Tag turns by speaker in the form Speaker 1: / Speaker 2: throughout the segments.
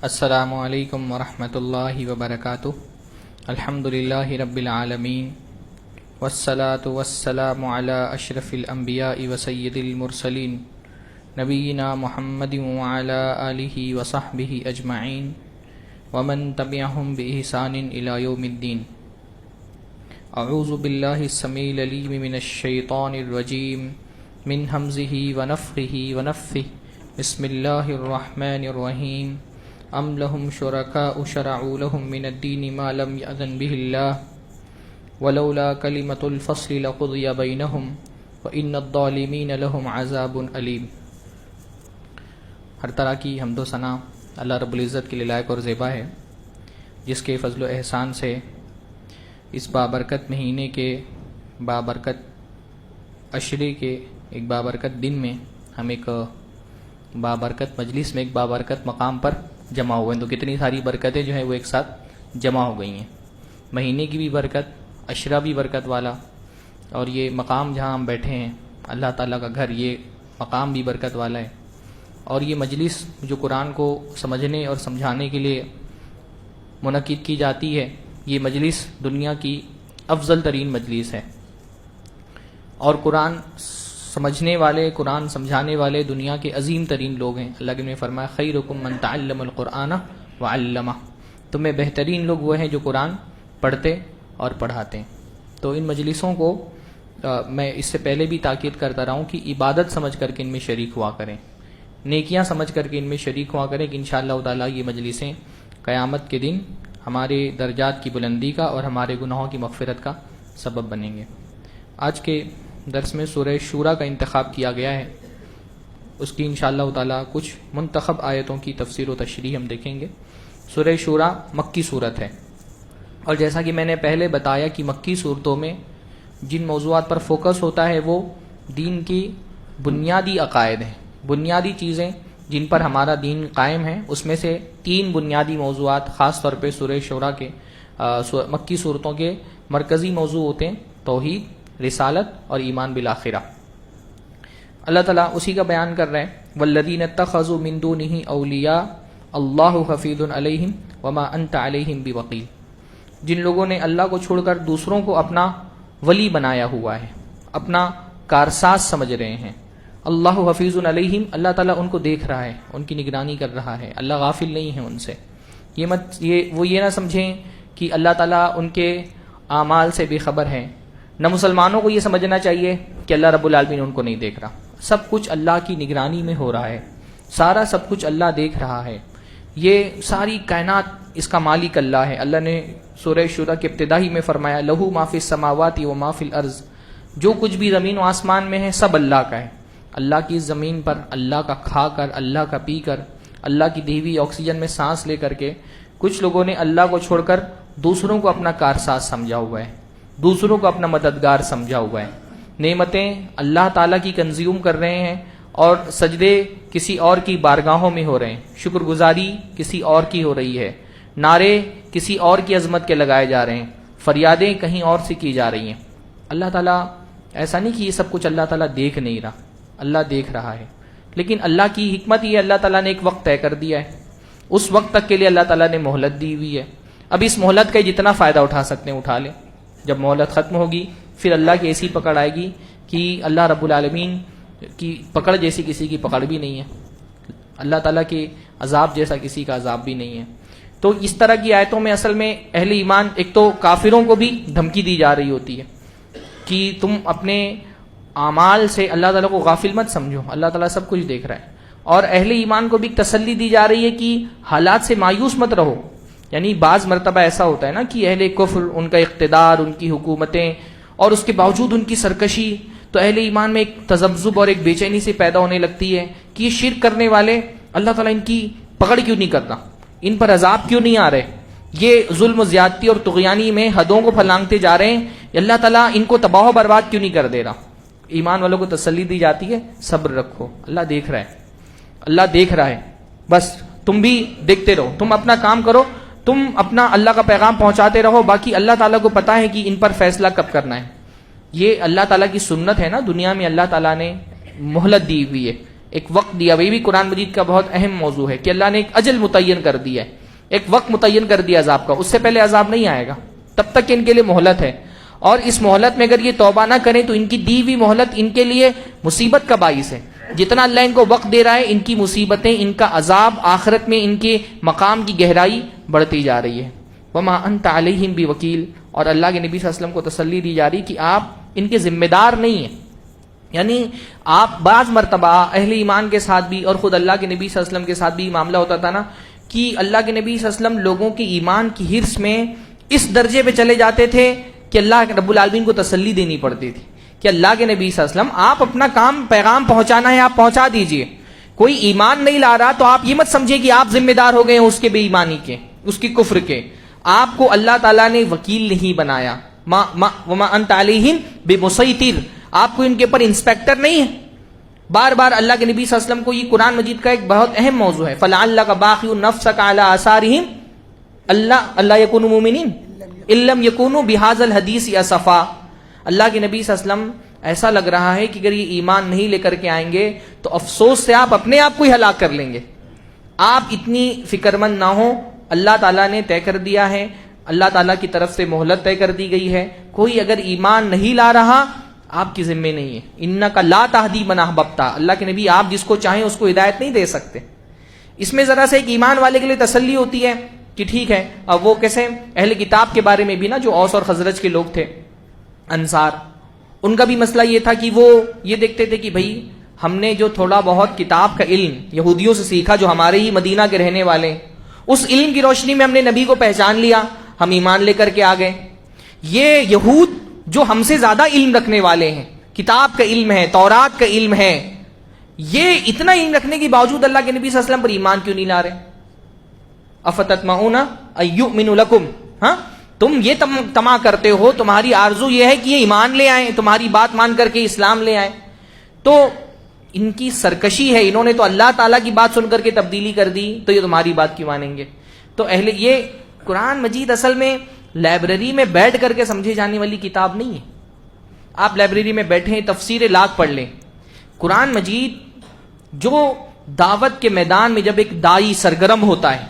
Speaker 1: السلام علیکم ورحمۃ اللہ وبرکاتہ۔ الحمد للہ رب العالمین والصلاة والسلام علی اشرف الانبیاء وسید المرسلین نبینا محمد وعلی آلہ وصحبہ اجمعین ومن تبعہم بإحسان الی یوم الدین۔ اعوذ باللہ السمیع العلیم من الشیطان الرجیم من ہمزہ ونفخہ ونفثہ۔ بسم اللہ الرحمن الرحیم۔ ام لهم شرکاء شرعوا لهم من الدین ما لم یأذن به اللہ ولولا کلمۃ الفصل لقضی بینہم وان الظالمین لهم عذاب علیم۔ ہر طرح کی حمد و ثنا اللہ رب العزت کے لیے لائق اور زیبا ہے، جس کے فضل و احسان سے اس بابرکت مہینے کے بابرکت عشرے کے ایک بابرکت دن میں ہم ایک بابرکت مجلس میں ایک بابرکت مقام پر جمع ہوئے ہیں۔ تو کتنی ساری برکتیں جو ہیں وہ ایک ساتھ جمع ہو گئی ہیں، مہینے کی بھی برکت، عشرہ بھی برکت والا، اور یہ مقام جہاں ہم بیٹھے ہیں اللہ تعالیٰ کا گھر، یہ مقام بھی برکت والا ہے۔ اور یہ مجلس جو قرآن کو سمجھنے اور سمجھانے کے لیے منعقد کی جاتی ہے، یہ مجلس دنیا کی افضل ترین مجلس ہے، اور قرآن سمجھنے والے، قرآن سمجھانے والے دنیا کے عظیم ترین لوگ ہیں۔ اللہ نے فرمایا خیرکم من تعلم القرآن وعلمہ، تم میں بہترین لوگ وہ ہیں جو قرآن پڑھتے اور پڑھاتے ہیں۔ تو ان مجلسوں کو میں اس سے پہلے بھی تاکید کرتا رہا ہوں کہ عبادت سمجھ کر کے ان میں شریک ہوا کریں، نیکیاں سمجھ کر کے ان میں شریک ہوا کریں، کہ انشاءاللہ تعالیٰ یہ مجلسیں قیامت کے دن ہمارے درجات کی بلندی کا اور ہمارے گناہوں کی مغفرت کا سبب بنیں گے۔ آج کے درس میں سورہ شورا کا انتخاب کیا گیا ہے، اس کی انشاءاللہ تعالیٰ کچھ منتخب آیتوں کی تفسیر و تشریح ہم دیکھیں گے۔ سورہ شورا مکی صورت ہے، اور جیسا کہ میں نے پہلے بتایا کہ مکی صورتوں میں جن موضوعات پر فوکس ہوتا ہے وہ دین کی بنیادی عقائد ہیں، بنیادی چیزیں جن پر ہمارا دین قائم ہے۔ اس میں سے 3 بنیادی موضوعات خاص طور پہ سورہ شورا کے مکی صورتوں کے مرکزی موضوع ہوتے ہیں: توحید، رسالت اور ایمان بالآخرہ۔ اللہ تعالیٰ اسی کا بیان کر رہے ہیں، والذین اتخذوا من دونہ اولیاء اللہ حفیظ علیہم وما انت علیہم بوکیل۔ جن لوگوں نے اللہ کو چھوڑ کر دوسروں کو اپنا ولی بنایا ہوا ہے، اپنا کارساز سمجھ رہے ہیں، اللہ حفیظ علیہم، اللہ تعالیٰ ان کو دیکھ رہا ہے، ان کی نگرانی کر رہا ہے، اللہ غافل نہیں ہے ان سے۔ وہ یہ نہ سمجھیں کہ اللہ تعالیٰ ان کے اعمال سے بے خبر ہے، نہ مسلمانوں کو یہ سمجھنا چاہیے کہ اللہ رب العالمین ان کو نہیں دیکھ رہا۔ سب کچھ اللہ کی نگرانی میں ہو رہا ہے، سارا سب کچھ اللہ دیکھ رہا ہے، یہ ساری کائنات اس کا مالک اللہ ہے۔ اللہ نے سورہ شورا کے ابتدائی میں فرمایا لہو ما فی السماوات و ما فی الارض، جو کچھ بھی زمین و آسمان میں ہے سب اللہ کا ہے۔ اللہ کی زمین پر اللہ کا کھا کر، اللہ کا پی کر، اللہ کی دی ہوئی آکسیجن میں سانس لے کر کے کچھ لوگوں نے اللہ کو چھوڑ کر دوسروں کو اپنا کارساز سمجھا ہوا ہے، دوسروں کو اپنا مددگار سمجھا ہوا ہے۔ نعمتیں اللہ تعالیٰ کی کنزیوم کر رہے ہیں، اور سجدے کسی اور کی بارگاہوں میں ہو رہے ہیں، شکر گزاری کسی اور کی ہو رہی ہے، نعرے کسی اور کی عظمت کے لگائے جا رہے ہیں، فریادیں کہیں اور سے کی جا رہی ہیں۔ اللہ تعالیٰ ایسا نہیں کہ یہ سب کچھ اللہ تعالیٰ دیکھ نہیں رہا، اللہ دیکھ رہا ہے، لیکن اللہ کی حکمت یہ اللہ تعالیٰ نے ایک وقت طے کر دیا ہے، اس وقت تک کے لیے اللہ تعالیٰ نے مہلت دی ہوئی ہے۔ اب اس مہلت کا جتنا فائدہ اٹھا سکتے ہیں اٹھا لیں، جب مہلت ختم ہوگی پھر اللہ کی ایسی پکڑ آئے گی کہ اللہ رب العالمین کی پکڑ جیسی کسی کی پکڑ بھی نہیں ہے، اللہ تعالیٰ کے عذاب جیسا کسی کا عذاب بھی نہیں ہے۔ تو اس طرح کی آیتوں میں اصل میں اہل ایمان، ایک تو کافروں کو بھی دھمکی دی جا رہی ہوتی ہے کہ تم اپنے اعمال سے اللہ تعالیٰ کو غافل مت سمجھو، اللہ تعالیٰ سب کچھ دیکھ رہا ہے، اور اہل ایمان کو بھی تسلی دی جا رہی ہے کہ حالات سے مایوس مت رہو۔ یعنی بعض مرتبہ ایسا ہوتا ہے نا کہ اہل کفر، ان کا اقتدار، ان کی حکومتیں، اور اس کے باوجود ان کی سرکشی، تو اہل ایمان میں ایک تذبذب اور ایک بے چینی سے پیدا ہونے لگتی ہے کہ یہ شرک کرنے والے اللہ تعالیٰ ان کی پکڑ کیوں نہیں کرتا، ان پر عذاب کیوں نہیں آ رہے، یہ ظلم و زیادتی اور طغیانی میں حدوں کو پھلانگتے جا رہے ہیں، اللہ تعالیٰ ان کو تباہ و برباد کیوں نہیں کر دے رہا۔ ایمان والوں کو تسلی دی جاتی ہے صبر رکھو، اللہ دیکھ رہا ہے، اللہ دیکھ رہا ہے، بس تم بھی دیکھتے رہو، تم اپنا کام کرو، تم اپنا اللہ کا پیغام پہنچاتے رہو، باقی اللہ تعالیٰ کو پتہ ہے کہ ان پر فیصلہ کب کرنا ہے۔ یہ اللہ تعالیٰ کی سنت ہے نا، دنیا میں اللہ تعالیٰ نے مہلت دی ہوئی ہے ایک وقت دیا، یہ بھی قرآن مجید کا بہت اہم موضوع ہے کہ اللہ نے ایک اجل متعین کر دیا ہے، ایک وقت متعین کر دیا عذاب کا، اس سے پہلے عذاب نہیں آئے گا، تب تک کہ ان کے لیے مہلت ہے، اور اس مہلت میں اگر یہ توبہ نہ کریں تو ان کی دی ہوئی مہلت ان کے لیے مصیبت کا باعث ہے۔ جتنا اللہ ان کو وقت دے رہا ہے، ان کی مصیبتیں، ان کا عذاب آخرت میں ان کے مقام کی گہرائی بڑھتی جا رہی ہے۔ وما انت علیہم بوکیل، اور اللہ کے نبی صلی اللہ علیہ وسلم کو تسلی دی جا رہی کہ آپ ان کے ذمہ دار نہیں ہیں۔ یعنی آپ بعض مرتبہ اہل ایمان کے ساتھ بھی اور خود اللہ کے نبی صلی اللہ علیہ وسلم کے ساتھ بھی معاملہ ہوتا تھا نا کہ اللہ کے نبی صلی اللہ علیہ وسلم لوگوں کے ایمان کی حرص میں اس درجے پہ چلے جاتے تھے کہ اللہ رب العالمین کو تسلی دینی پڑتی تھی کہ اللہ کے نبی صلی اللہ علیہ وسلم آپ اپنا کام پیغام پہنچانا ہے، آپ پہنچا دیجئے، کوئی ایمان نہیں لا رہا تو آپ یہ مت سمجھے کہ آپ ذمہ دار ہو گئے ہیں اس کے بے ایمانی کے، اس کی کفر کے، آپ کو اللہ تعالیٰ نے وکیل نہیں بنایا، وما انت علیہم بمسیطر، آپ کو ان کے اوپر انسپیکٹر نہیں ہے۔ بار بار اللہ کے نبی صلی اللہ علیہ وسلم کو یہ قرآن مجید کا ایک بہت اہم موضوع ہے، فَلَعَلَّكَ بَاخِعٌ نَفْسَكَ عَلَىٰ آثَارِهِمْ اللہ يَكُونُوا مُؤْمِنِينَ إِن لَّمْ يَكُونُوا بِهَٰذَا الْحَدِيثِ أَسَفًا۔ اللہ کے نبی صلی اللہ علیہ وسلم ایسا لگ رہا ہے کہ اگر یہ ایمان نہیں لے کر کے آئیں گے تو افسوس سے آپ اپنے آپ کو ہی ہلاک کر لیں گے۔ آپ اتنی فکر مند نہ ہوں، اللہ تعالیٰ نے طے کر دیا ہے، اللہ تعالیٰ کی طرف سے مہلت طے کر دی گئی ہے، کوئی اگر ایمان نہیں لا رہا آپ کی ذمہ نہیں ہے۔ انک لا تہدی من احببت، اللہ کے نبی آپ جس کو چاہیں اس کو ہدایت نہیں دے سکتے۔ اس میں ذرا سے ایک ایمان والے کے لیے تسلی ہوتی ہے کہ ٹھیک ہے، اب وہ کیسے اہل کتاب کے بارے میں بھی نا، جو اوس اور خزرج کے لوگ تھے، انصار، ان کا بھی مسئلہ یہ تھا کہ وہ یہ دیکھتے تھے کہ بھائی ہم نے جو تھوڑا بہت کتاب کا علم یہودیوں سے سیکھا جو ہمارے ہی مدینہ کے رہنے والے، اس علم کی روشنی میں ہم نے نبی کو پہچان لیا، ہم ایمان لے کر کے آ گئے۔ یہ یہود جو ہم سے زیادہ علم رکھنے والے ہیں، کتاب کا علم ہے، تورات کا علم ہے، یہ اتنا علم رکھنے کے باوجود اللہ کے نبی صلی اللہ علیہ وسلم پر ایمان کیوں نہیں لا رہے؟ افتطمعون ان یؤمنوا لکم، ہاں تم یہ طمع کرتے ہو، تمہاری آرزو یہ ہے کہ یہ ایمان لے آئیں، تمہاری بات مان کر کے اسلام لے آئیں۔ تو ان کی سرکشی ہے، انہوں نے تو اللہ تعالیٰ کی بات سن کر کے تبدیلی کر دی، تو یہ تمہاری بات کیوں مانیں گے؟ تو یہ قرآن مجید اصل میں لائبریری میں بیٹھ کر کے سمجھی جانے والی کتاب نہیں ہے۔ آپ لائبریری میں بیٹھیں، تفسیر لاکھ پڑھ لیں، قرآن مجید جو دعوت کے میدان میں جب ایک دائی سرگرم ہوتا ہے،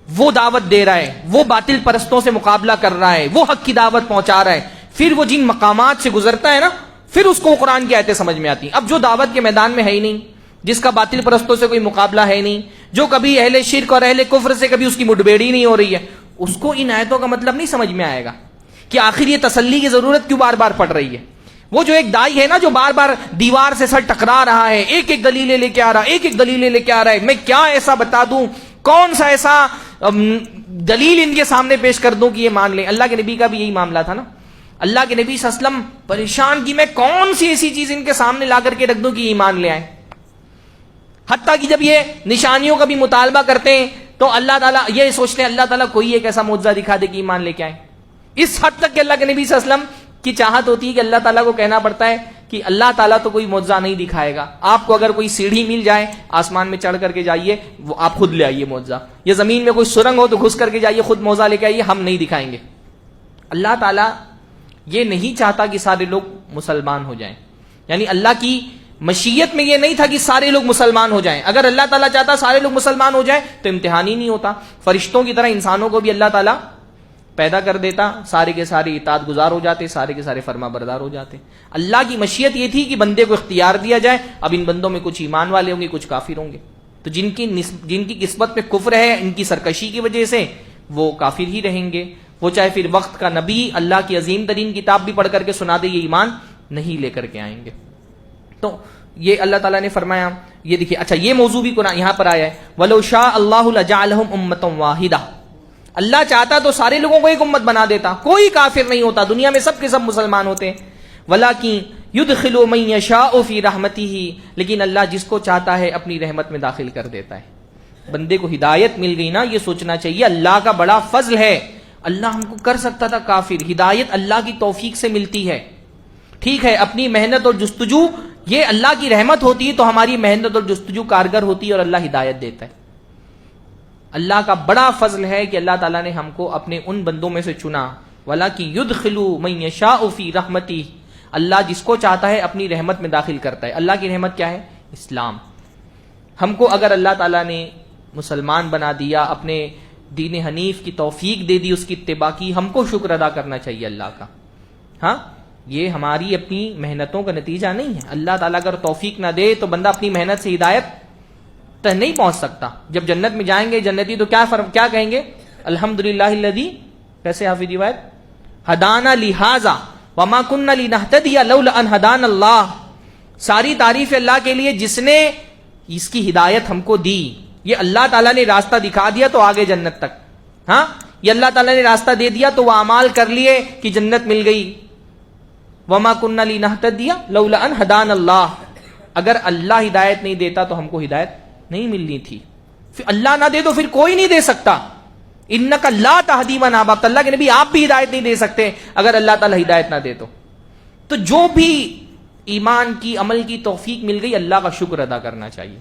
Speaker 1: وہ دعوت دے رہا ہے، وہ باطل پرستوں سے مقابلہ کر رہا ہے، وہ حق کی دعوت پہنچا رہا ہے، پھر وہ جن مقامات سے گزرتا ہے نا، پھر اس کو قرآن کی آیتیں سمجھ میں آتی ہیں۔ اب جو دعوت کے میدان میں ہے ہی نہیں، جس کا باطل پرستوں سے کوئی مقابلہ ہے نہیں، جو کبھی اہل شرک اور اہل کفر سے کبھی اس کی مڈبیڑی نہیں ہو رہی ہے، اس کو ان آیتوں کا مطلب نہیں سمجھ میں آئے گا کہ آخر یہ تسلی کی ضرورت کیوں بار بار پڑ رہی ہے۔ وہ جو ایک دائی ہے نا، جو بار بار دیوار سے سر ٹکرا رہا ہے، ایک ایک دلیلیں لے کے آ رہا ہے، ایک ایک دلیلیں لے کے آ رہا ہے، میں کیا ایسا بتا دوں، کون سا ایسا دلیل ان کے سامنے پیش کر دوں کہ یہ مان لیں۔ اللہ کے نبی کا بھی یہی معاملہ تھا نا، اللہ کے نبی صلی اللہ علیہ وسلم پریشان کہ میں کون سی ایسی چیز ان کے سامنے لا کر کے رکھ دوں کہ ایمان لے آئیں۔ حتیٰ کہ جب یہ نشانیوں کا بھی مطالبہ کرتے ہیں تو اللہ تعالیٰ یہ سوچتے ہیں اللہ تعالیٰ کوئی ایک ایسا معجزہ دکھا دے کہ ایمان لے کے آئیں۔ اس حد تک کہ اللہ کے نبی صلی اللہ علیہ وسلم کی چاہت ہوتی ہے کہ اللہ تعالیٰ کو کہنا پڑتا ہے کہ اللہ تعالیٰ تو کوئی معجزہ نہیں دکھائے گا، آپ کو اگر کوئی سیڑھی مل جائے آسمان میں چڑھ کر کے جائیے، وہ آپ خود لے آئیے معجزہ، یا زمین میں کوئی سرنگ ہو تو گھس کر کے جائیے، خود معجزہ لے کے آئیے، ہم نہیں دکھائیں گے۔ اللہ تعالیٰ یہ نہیں چاہتا کہ سارے لوگ مسلمان ہو جائیں، یعنی اللہ کی مشیت میں یہ نہیں تھا کہ سارے لوگ مسلمان ہو جائیں۔ اگر اللہ تعالیٰ چاہتا سارے لوگ مسلمان ہو جائیں تو امتحان ہی نہیں ہوتا، فرشتوں کی طرح انسانوں کو بھی اللہ تعالیٰ پیدا کر دیتا، سارے کے سارے اطاعت گزار ہو جاتے، سارے کے سارے فرما بردار ہو جاتے۔ اللہ کی مشیت یہ تھی کہ بندے کو اختیار دیا جائے، اب ان بندوں میں کچھ ایمان والے ہوں گے، کچھ کافر ہوں گے، تو جن کی قسمت میں کفر ہے، ان کی سرکشی کی وجہ سے وہ کافر ہی رہیں گے، وہ چاہے پھر وقت کا نبی اللہ کی عظیم ترین کتاب بھی پڑھ کر کے سنا دے، یہ ایمان نہیں لے کر کے آئیں گے۔ تو یہ اللہ تعالیٰ نے فرمایا، یہ دیکھیے، اچھا یہ موضوع بھی قرآن یہاں پر آیا ہے، وَلَوْ شَاءَ اللَّهُ لَجَعَلَهُمْ أُمَّةً وَاحِدَةً، اللہ چاہتا تو سارے لوگوں کو ایک امت بنا دیتا، کوئی کافر نہیں ہوتا، دنیا میں سب کے سب مسلمان ہوتے ہیں۔ وَلَكِنْ يُدْخِلُ مَن يَشَاءُ فِي رَحْمَتِهِ، لیکن اللہ جس کو چاہتا ہے اپنی رحمت میں داخل کر دیتا ہے۔ بندے کو ہدایت مل گئی نا، یہ سوچنا چاہیے اللہ کا بڑا فضل ہے، اللہ ہم کو کر سکتا تھا کافر، ہدایت اللہ کی توفیق سے ملتی ہے۔ ٹھیک ہے، اپنی محنت اور جستجو یہ اللہ کی رحمت ہوتی ہے تو ہماری محنت اور جستجو کارگر ہوتی ہے اور اللہ ہدایت دیتا ہے۔ اللہ کا بڑا فضل ہے کہ اللہ تعالیٰ نے ہم کو اپنے ان بندوں میں سے چنا، وَلَكِنْ يُدْخِلُ مَن يَشَاءُ فِي رَحْمَتِهِ، اللہ جس کو چاہتا ہے اپنی رحمت میں داخل کرتا ہے۔ اللہ کی رحمت کیا ہے؟ اسلام۔ ہم کو اگر اللہ تعالیٰ نے مسلمان بنا دیا، اپنے دین حنیف کی توفیق دے دی، اس کی اتباع کی، ہم کو شکر ادا کرنا چاہیے اللہ کا. ہاں یہ ہماری اپنی محنتوں کا نتیجہ نہیں ہے. اللہ تعالیٰ اگر توفیق نہ دے تو بندہ اپنی محنت سے ہدایت تک نہیں پہنچ سکتا. جب جنت میں جائیں گے جنتی تو کیا کہیں گے؟ الحمدللہ الذی، کیسے حافظ روایت، ہدانا لہذا وما کننا لنہتدی لولا ان ہدانا اللہ. ساری تعریف اللہ کے لیے جس نے اس کی ہدایت ہم کو دی. یہ اللہ تعالیٰ نے راستہ دکھا دیا تو آگے جنت تک. ہاں یہ اللہ تعالیٰ نے راستہ دے دیا تو وہ اعمال کر لیے کہ جنت مل گئی. وما کننا لنہتدی لولا ان ہدانا اللہ. اگر اللہ ہدایت نہیں دیتا تو ہم کو ہدایت نہیں ملنی تھی. پھر اللہ نہ دے تو پھر کوئی نہیں دے سکتا. انک لا تہدی من احببت، اللہ کے نبی آپ بھی ہدایت نہیں دے سکتے اگر اللہ تعالیٰ ہدایت نہ دے تو. تو جو بھی ایمان کی عمل کی توفیق مل گئی اللہ کا شکر ادا کرنا چاہیے.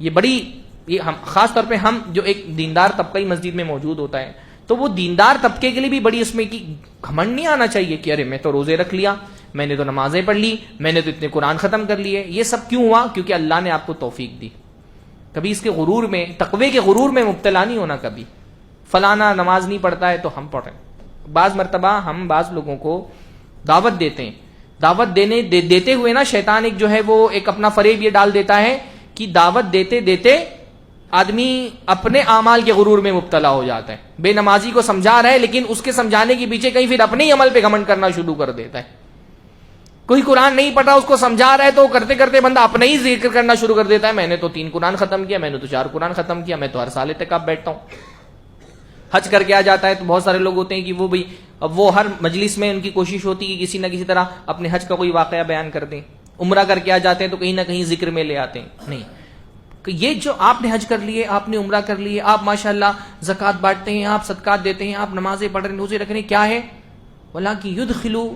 Speaker 1: یہ ہم خاص طور پہ ہم جو ایک دیندار طبقہ مسجد میں موجود ہوتا ہے تو وہ دیندار طبقے کے لیے بھی بڑی اس میں کی گھمنڈ نہیں آنا چاہیے کہ ارے میں تو روزے رکھ لیا، میں نے تو نمازیں پڑھ لی، میں نے تو اتنے قرآن ختم کر لیے. یہ سب کیوں ہوا؟ کیونکہ اللہ نے آپ کو توفیق دی. کبھی اس کے غرور میں، تقوی کے غرور میں مبتلا نہیں ہونا. کبھی فلانا نماز نہیں پڑھتا ہے تو ہم پڑھیں. بعض مرتبہ ہم بعض لوگوں کو دعوت دیتے ہیں، دعوت دیتے ہوئے نا شیطان ایک جو ہے وہ ایک اپنا فریب یہ ڈال دیتا ہے کہ دعوت دیتے دیتے آدمی اپنے اعمال کے غرور میں مبتلا ہو جاتا ہے. بے نمازی کو سمجھا رہا ہے لیکن اس کے سمجھانے کے پیچھے کہیں پھر اپنے ہی عمل پہ گھمنڈ کرنا شروع کر دیتا ہے. کوئی قرآن نہیں پڑھا اس کو سمجھا رہا ہے تو کرتے کرتے بندہ اپنا ہی ذکر کرنا شروع کر دیتا ہے. میں نے تو 3 قرآن ختم کیا، میں نے تو 4 قرآن ختم کیا، میں تو ہر سال اعتکاف بیٹھتا ہوں. حج کر کے آ جاتا ہے تو بہت سارے لوگ ہوتے ہیں کہ وہ بھی اب وہ ہر مجلس میں ان کی کوشش ہوتی ہے کہ کسی نہ کسی طرح اپنے حج کا کوئی واقعہ بیان کر دیں. عمرہ کر کے آ جاتے ہیں تو کہیں نہ کہیں ذکر میں لے آتے ہیں. نہیں، کہ یہ جو آپ نے حج کر لیے، آپ نے عمرہ کر لیے، آپ ماشاءاللہ زکوٰۃ بانٹتے ہیں، آپ صدقات دیتے ہیں، آپ نمازیں پڑھ رہے ہیں، روزے رکھ رہے ہیں، کیا ہے؟ وَلَٰكِن يُدْخِلُ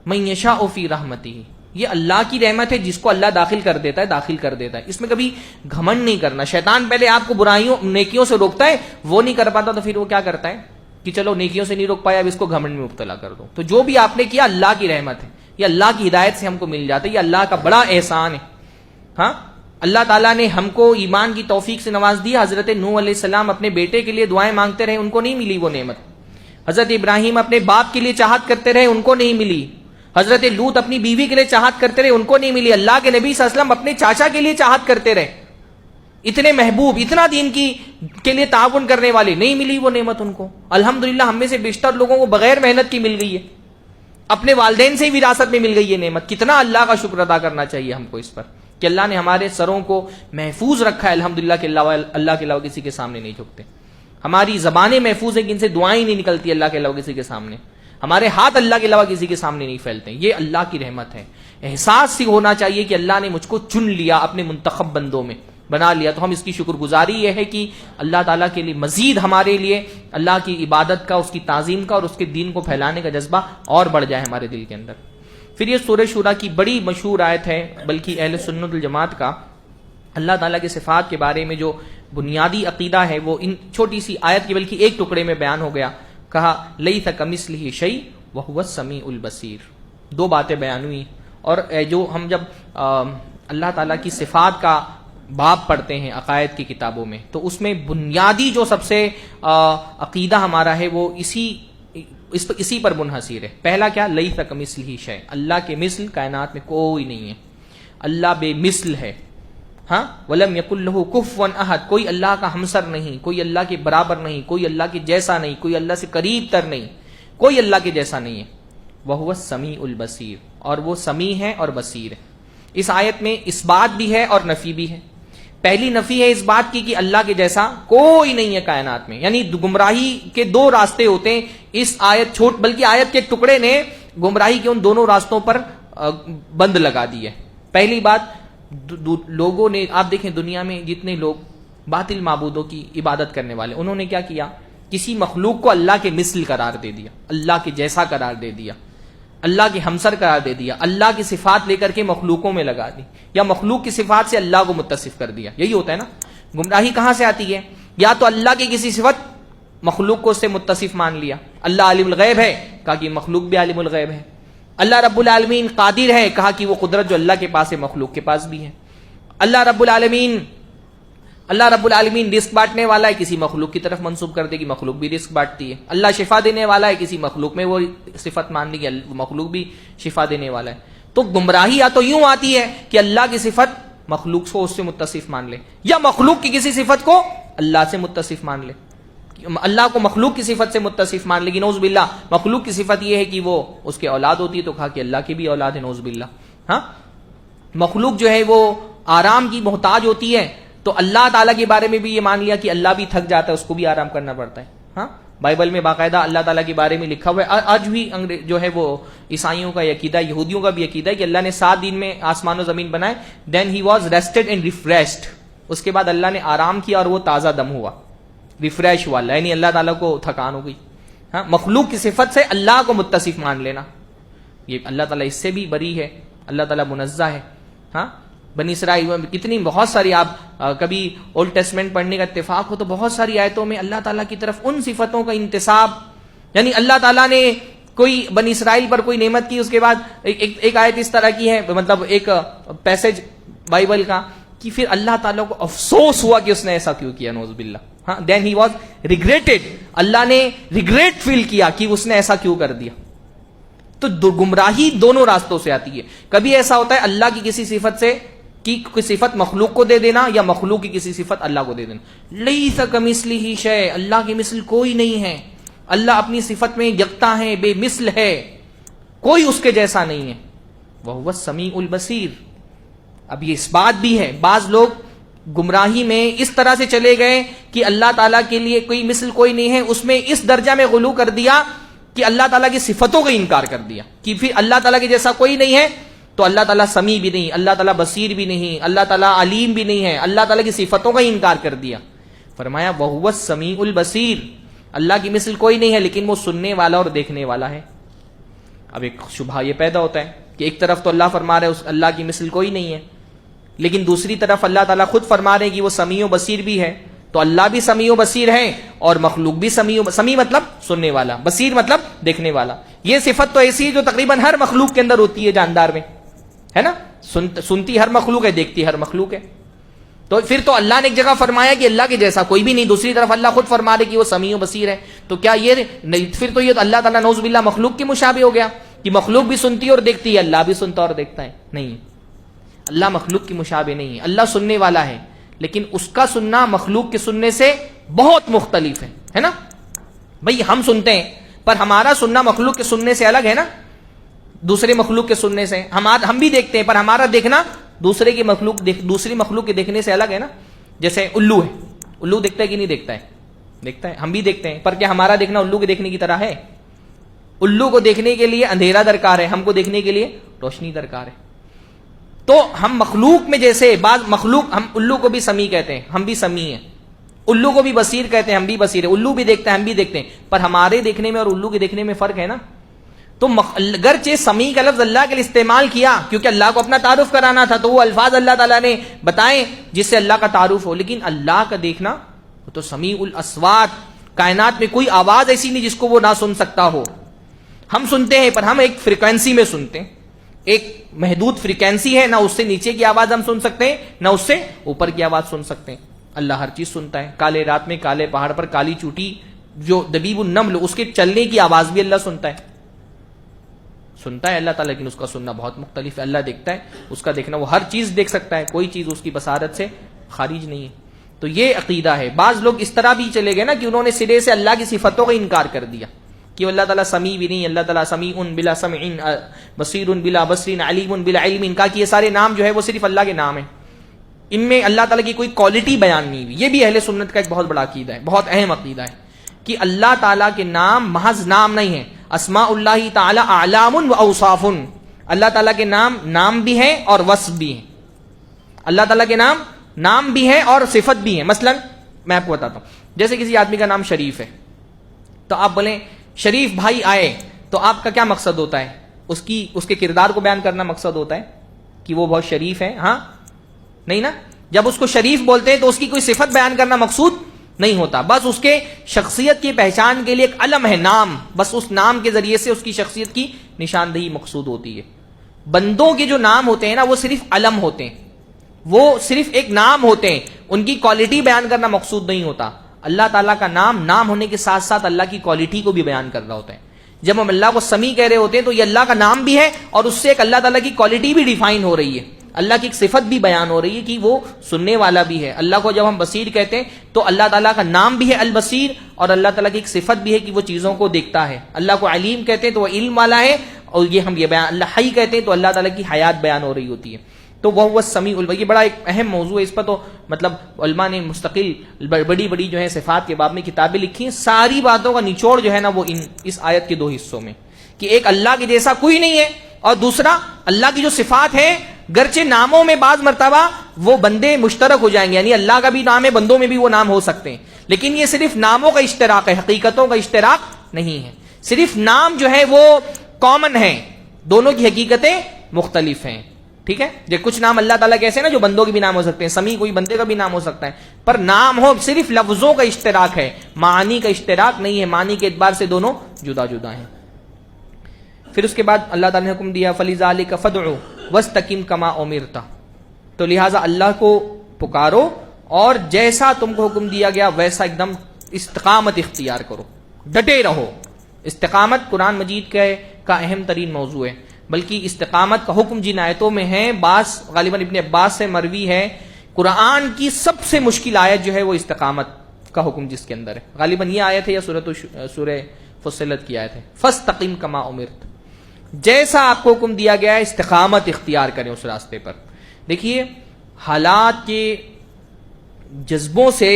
Speaker 1: مَن يَشَاءُ فِي رَحْمَتِهِ. یہ اللہ کی رحمت ہے، جس کو اللہ داخل کر دیتا ہے. اس میں کبھی گھمنڈ نہیں کرنا. شیطان پہلے آپ کو برائیوں نیکیوں سے روکتا ہے، وہ نہیں کر پاتا تو پھر وہ کیا کرتا ہے کہ چلو نیکیوں سے نہیں روک پایا، اب اس کو گھمنڈ میں مبتلا کر دو. تو جو بھی آپ نے کیا اللہ کی رحمت ہے، یہ اللہ کی ہدایت سے ہم کو مل جاتا ہے. یہ اللہ کا بڑا احسان ہے. ہاں اللہ تعالیٰ نے ہم کو ایمان کی توفیق سے نواز دیا. حضرت نوح علیہ السلام اپنے بیٹے کے لیے دعائیں مانگتے رہے، ان کو نہیں ملی وہ نعمت. حضرت ابراہیم اپنے باپ کے لیے چاہت کرتے رہے، ان کو نہیں ملی. حضرت لوط اپنی بیوی کے لیے چاہت کرتے رہے، ان کو نہیں ملی. اللہ کے نبی صلی اللہ علیہ وسلم اپنے چاچا کے لیے چاہت کرتے رہے، اتنے محبوب، اتنا دین کے لیے تعاون کرنے والے، نہیں ملی وہ نعمت ان کو. الحمدللہ ہم میں سے بیشتر لوگوں کو بغیر محنت کی مل گئی ہے، اپنے والدین سے ہی وراثت میں مل گئی یہ نعمت. کتنا اللہ کا شکر ادا کرنا چاہیے ہم کو اس پر کہ اللہ نے ہمارے سروں کو محفوظ رکھا ہے. الحمدللہ کہ اللہ کے علاوہ کسی کے سامنے نہیں جھکتے. ہماری زبانیں محفوظ ہیں کہ ان سے دعائیں نہیں نکلتی اللہ کے علاوہ کسی کے سامنے. ہمارے ہاتھ اللہ کے علاوہ کسی کے سامنے نہیں پھیلتے. یہ اللہ کی رحمت ہے. احساس سے ہونا چاہیے کہ اللہ نے مجھ کو چن لیا، اپنے منتخب بندوں میں بنا لیا. تو ہم اس کی شکر گزاری یہ ہے کہ اللہ تعالیٰ کے لیے مزید ہمارے لیے اللہ کی عبادت کا، اس کی تعظیم کا اور اس کے دین کو پھیلانے کا جذبہ اور بڑھ جائے ہمارے دل کے اندر. پھر یہ سورہ شورا کی بڑی مشہور آیت ہے، بلکہ اہل سنت الجماعت کا اللہ تعالیٰ کے صفات کے بارے میں جو بنیادی عقیدہ ہے وہ ان چھوٹی سی آیت کی بلکہ ایک ٹکڑے میں بیان ہو گیا. کہا لیس کمثلہ شیء وہو السمیع البصیر. 2 باتیں بیان ہوئی. اور جو ہم جب اللہ تعالیٰ کی صفات کا باب پڑھتے ہیں عقائد کی کتابوں میں تو اس میں بنیادی جو سب سے عقیدہ ہمارا ہے وہ اسی پر منحصر ہے. پہلا کیا؟ لیس کمثلہ شیء، اللہ کے مثل کائنات میں کوئی نہیں ہے، اللہ بے مثل ہے. ہاں ولم یکن لہ کفوا احد، کوئی اللہ کا ہمسر نہیں، کوئی اللہ کے برابر نہیں، کوئی اللہ کے جیسا نہیں، کوئی اللہ سے قریب تر نہیں، کوئی اللہ کے جیسا نہیں ہے. وہو السمیع البصیر، اور وہ سمیع ہے اور بصیر ہے. اس آیت میں اس بات بھی ہے اور نفی بھی ہے. پہلی نفی ہے اس بات کی کہ اللہ کے جیسا کوئی نہیں ہے کائنات میں، یعنی گمراہی کے 2 راستے ہوتے ہیں. اس آیت بلکہ آیت کے ٹکڑے نے گمراہی کے ان دونوں راستوں پر بند لگا دی ہے. پہلی بات، لوگوں نے، آپ دیکھیں دنیا میں جتنے لوگ باطل معبودوں کی عبادت کرنے والے، انہوں نے کیا کیا؟ کسی مخلوق کو اللہ کے مثل قرار دے دیا، اللہ کے جیسا قرار دے دیا، اللہ کے ہمسر قرار دے دیا، اللہ کی صفات لے کر کے مخلوقوں میں لگا دی، یا مخلوق کی صفات سے اللہ کو متصف کر دیا. یہی ہوتا ہے نا. گمراہی کہاں سے آتی ہے؟ یا تو اللہ کی کسی صفت مخلوق کو اس سے متصف مان لیا. اللہ عالم الغیب ہے، کہا کہ مخلوق بھی عالم الغیب ہے. اللہ رب العالمین قادر ہے، کہا کہ وہ قدرت جو اللہ کے پاس ہے مخلوق کے پاس بھی ہے. اللہ رب العالمین رزق بانٹنے والا ہے، کسی مخلوق کی طرف منسوب کر دے گی، مخلوق بھی رزق بانٹتی ہے. اللہ شفا دینے والا ہے، کسی مخلوق میں وہ صفت مان لی گی، مخلوق بھی شفا دینے والا ہے. تو گمراہی یا تو یوں آتی ہے کہ اللہ کی صفت مخلوق کو اس سے متصف مان لے، یا مخلوق کی کسی صفت کو اللہ سے متصف مان لے. اللہ کو مخلوق کی صفت سے متصف مان لے گی، نعوذ باللہ. مخلوق کی صفت یہ ہے کہ وہ اس کے اولاد ہوتی ہے، تو کہا کہ اللہ کی بھی اولاد ہے، نعوذ باللہ. ہاں، مخلوق جو ہے وہ آرام کی محتاج ہوتی ہے، تو اللہ تعالیٰ کے بارے میں بھی یہ مان لیا کہ اللہ بھی تھک جاتا ہے، اس کو بھی آرام کرنا پڑتا ہے. ہاں، بائبل میں باقاعدہ اللہ تعالیٰ کے بارے میں لکھا ہوا ہے. آج بھی جو ہے وہ عیسائیوں کا عقیدہ، یہودیوں کا بھی عقیدہ ہے کہ اللہ نے 7 دن میں آسمان و زمین بنائے، then he was rested and refreshed. اس کے بعد اللہ نے آرام کیا اور وہ تازہ دم ہوا، ریفریش ہوا، یعنی اللہ تعالیٰ کو تھکان ہو گئی. ہاں، مخلوق کی صفت سے اللہ کو متصف مان لینا، یہ اللہ تعالیٰ اس سے بھی بری ہے، اللہ تعالیٰ منزہ ہے. ہاں، بنی اسرائیل کتنی بہت ساری، آپ کبھی اولڈ ٹیسٹمنٹ پڑھنے کا اتفاق ہو تو بہت ساری آیتوں میں اللہ تعالیٰ کی طرف ان صفتوں کا انتساب، یعنی اللہ تعالیٰ نے کوئی بنی اسرائیل پر کوئی نعمت کی، اس کے بعد ایک آیت اس طرح کی ہے، مطلب ایک پیسج بائبل کا، کہ پھر اللہ تعالیٰ کو افسوس ہوا کہ اس نے ایسا کیوں کیا، نعوذ باللہ. ہاں، دین ہی واز ریگریٹڈ، اللہ نے ریگریٹ فیل کیا کہ اس نے ایسا کیوں کر دیا. تو گمراہی دونوں راستوں سے آتی ہے. کبھی ایسا ہوتا ہے اللہ کی کسی صفت سے کی کوئی صفت مخلوق کو دے دینا، یا مخلوق کی کسی صفت اللہ کو دے دینا. لیس کمثلہ شیء، اللہ کی مثل کوئی نہیں ہے. اللہ اپنی صفت میں یکتا ہے، بے مثل ہے، کوئی اس کے جیسا نہیں ہے. وہو السمیع البصیر. اب یہ اس بات بھی ہے، بعض لوگ گمراہی میں اس طرح سے چلے گئے کہ اللہ تعالیٰ کے لیے کوئی مثل کوئی نہیں ہے، اس میں اس درجہ میں غلو کر دیا کہ اللہ تعالیٰ کی صفتوں کا انکار کر دیا، کہ پھر اللہ تعالیٰ کے جیسا کوئی نہیں ہے، تو اللہ تعالیٰ سمیع بھی نہیں، اللہ تعالیٰ بصیر بھی نہیں، اللہ تعالیٰ علیم بھی نہیں ہے، اللہ تعالیٰ کی صفتوں کا انکار کر دیا. فرمایا وَهُوَ السَّمِيعُ الْبَصِيرُ، اللہ کی مثل کوئی نہیں ہے، لیکن وہ سننے والا اور دیکھنے والا ہے. اب ایک شبہ یہ پیدا ہوتا ہے کہ ایک طرف تو اللہ فرما رہے اس اللہ کی مثل کوئی نہیں ہے، لیکن دوسری طرف اللہ تعالیٰ خود فرما رہے ہیں کہ وہ سمیع و بصیر بھی ہے. تو اللہ بھی سمیع و بصیر ہے اور مخلوق بھی سمیع مطلب سننے والا، بصیر مطلب دیکھنے والا. یہ صفت تو ایسی ہے جو تقریباً ہر مخلوق کے اندر ہوتی ہے، جاندار میں ہے نا، سنتی ہر مخلوق ہے، دیکھتی ہر مخلوق ہے. تو پھر تو اللہ نے ایک جگہ فرمایا کہ اللہ کے جیسا کوئی بھی نہیں، دوسری طرف اللہ خود فرما رہے کہ وہ سمیع و بصیر ہے. تو کیا یہ پھر تو یہ تو اللہ تعالیٰ نعوذ باللہ مخلوق کے مشابہ ہو گیا کہ مخلوق بھی سنتی اور دیکھتی ہے، اللہ بھی سنتا اور دیکھتا ہے؟ نہیں، اللہ مخلوق کی مشابہ نہیں ہے. اللہ سننے والا ہے، لیکن اس کا سننا مخلوق کے سننے سے بہت مختلف ہے نا. بھئی ہم سنتے ہیں، پر ہمارا سننا مخلوق کے سننے سے الگ ہے نا، دوسرے مخلوق کے سننے سے. ہم بھی دیکھتے ہیں، پر ہمارا دیکھنا دوسری مخلوق کے دیکھنے سے الگ ہے نا. جیسے الو ہے، الو دیکھتا ہے کہ نہیں دیکھتا ہے؟ دیکھتا ہے، ہم بھی دیکھتے ہیں، پر کیا ہمارا دیکھنا الو کے دیکھنے کی طرح ہے؟ الو کو دیکھنے کے لیے اندھیرا درکار ہے، ہم کو دیکھنے کے لیے روشنی درکار ہے. تو ہم مخلوق میں جیسے بعض مخلوق، ہم الو کو بھی سمیع کہتے ہیں، ہم بھی سمیع ہیں، الو کو بھی بصیر کہتے ہیں، ہم بھی بصیر ہیں. الو بھی دیکھتا ہے، ہم بھی دیکھتے ہیں، پر ہمارے دیکھنے میں اور الو کے دیکھنے میں فرق ہے نا. تو گرچہ سمیع کا لفظ اللہ کے لیے استعمال کیا کیونکہ اللہ کو اپنا تعارف کرانا تھا، تو وہ الفاظ اللہ تعالیٰ نے بتائیں جس سے اللہ کا تعارف ہو، لیکن اللہ کا دیکھنا تو سمیع الاصوات، کائنات میں کوئی آواز ایسی نہیں جس کو وہ نہ سن سکتا ہو. ہم سنتے ہیں، پر ہم ایک فریکوینسی میں سنتے ہیں، ایک محدود فریکوینسی ہے، نہ اس سے نیچے کی آواز ہم سن سکتے ہیں، نہ اس سے اوپر کی آواز سن سکتے ہیں. اللہ ہر چیز سنتا ہے. کالے رات میں کالے پہاڑ پر کالی چوٹی جو دبیب النمل، اس کے چلنے کی آواز بھی اللہ سنتا ہے اللہ تعالیٰ، لیکن اس کا سننا بہت مختلف ہے. اللہ دیکھتا ہے، اس کا دیکھنا، وہ ہر چیز دیکھ سکتا ہے، کوئی چیز اس کی بصارت سے خارج نہیں ہے. تو یہ عقیدہ ہے. بعض لوگ اس طرح بھی چلے گئے نا کہ انہوں نے سرے سے اللہ کی صفتوں کا انکار کر دیا کہ اللہ تعالیٰ سمیع بھی نہیں، اللہ تعالیٰ سمیع بلا سمع، بصیر بلا بصر، علیم بلا علم. ان کا کہ یہ سارے نام جو ہے وہ صرف اللہ کے نام ہیں، ان میں اللہ تعالیٰ کی کوئی کوالٹی بیان نہیں ہوئی. یہ بھی اہل سنت کا ایک بہت بڑا عقیدہ ہے، بہت اہم عقیدہ ہے کہ اللہ تعالیٰ کے نام محض نام نہیں ہیں. اسماء اللہ تعالی اعلام و اوصاف، اللہ تعالیٰ کے نام بھی ہیں اور وصف بھی ہیں. اللہ تعالیٰ کے نام بھی ہے اور صفت بھی ہے. مثلا میں آپ کو بتاتا ہوں، جیسے کسی آدمی کا نام شریف ہے، تو آپ بولیں شریف بھائی آئے، تو آپ کا کیا مقصد ہوتا ہے؟ اس کے کردار کو بیان کرنا مقصد ہوتا ہے کہ وہ بہت شریف ہے. ہاں نہیں نا، جب اس کو شریف بولتے ہیں تو اس کی کوئی صفت بیان کرنا مقصود نہیں ہوتا، بس اس کے شخصیت کی پہچان کے لیے ایک علم ہے، نام، بس اس نام کے ذریعے سے اس کی شخصیت کی نشاندہی مقصود ہوتی ہے. بندوں کے جو نام ہوتے ہیں نا وہ صرف علم ہوتے ہیں،
Speaker 2: وہ صرف ایک نام ہوتے ہیں، ان کی کوالٹی بیان کرنا مقصود نہیں ہوتا. اللہ تعالیٰ کا نام ہونے کے ساتھ ساتھ اللہ کی کوالٹی کو بھی بیان کر رہا ہوتا ہے. جب ہم اللہ کو سمیع کہہ رہے ہوتے ہیں تو یہ اللہ کا نام بھی ہے اور اس سے ایک اللہ تعالیٰ کی کوالٹی بھی ڈیفائن ہو رہی ہے، اللہ کی ایک صفت بھی بیان ہو رہی ہے کہ وہ سننے والا بھی ہے. اللہ کو جب ہم بصیر کہتے ہیں تو اللہ تعالیٰ کا نام بھی ہے البصیر، اور اللہ تعالیٰ کی ایک صفت بھی ہے کہ وہ چیزوں کو دیکھتا ہے. اللہ کو علیم کہتے ہیں تو وہ علم والا ہے، اور یہ ہم یہ بیان اللہ حی کہتے ہیں تو اللہ تعالیٰ کی حیات بیان ہو رہی ہوتی ہے. تو وہ سمیع یہ بڑا ایک اہم موضوع ہے. اس پر تو مطلب علماء نے مستقل بڑی بڑی جو ہے صفات کے باب میں کتابیں لکھی ہیں. ساری باتوں کا نچوڑ جو ہے نا وہ اس آیت کے دو حصوں میں، کہ ایک اللہ کے جیسا کوئی نہیں ہے، اور دوسرا اللہ کی جو صفات ہے گرچہ ناموں میں بعض مرتبہ وہ بندے مشترک ہو جائیں گے، یعنی اللہ کا بھی نام ہے، بندوں میں بھی وہ نام ہو سکتے ہیں، لیکن یہ صرف ناموں کا اشتراک ہے، حقیقتوں کا اشتراک نہیں ہے. صرف نام جو ہے وہ کامن ہے، دونوں کی حقیقتیں مختلف ہیں. ٹھیک ہے، جو کچھ نام اللہ تعالیٰ کیسے نا جو بندوں کے بھی نام ہو سکتے ہیں، سمیع کوئی بندے کا بھی نام ہو سکتا ہے، پر نام ہو صرف لفظوں کا اشتراک ہے، معنی کا اشتراک نہیں ہے، معنی کے اعتبار سے دونوں جدا جدا ہیں. پھر اس کے بعد اللہ تعالیٰ نے حکم دیا فَلِذَٰلِكَ فَادْعُ وَاسْتَقِمْ كَمَا أُمِرْتَ، تو لہٰذا اللہ کو پکارو اور جیسا تم کو حکم دیا گیا ویسا ایک دم استقامت اختیار کرو، ڈٹے رہو. استقامت قرآن مجید کا اہم ترین موضوع ہے، بلکہ استقامت کا حکم جن آیتوں میں ہے، بعض غالباً ابن عباس سے مروی ہے، قرآن کی سب سے مشکل آیت جو ہے وہ استقامت کا حکم جس کے اندر ہے. غالباً یہ آیت ہے یا سورہ فصلت کی آیت ہے، فَاسْتَقِمْ كَمَا أُمِرْتَ، جیسا آپ کو حکم دیا گیا ہے استقامت اختیار کریں اس راستے پر. دیکھیے حالات کے جذبوں سے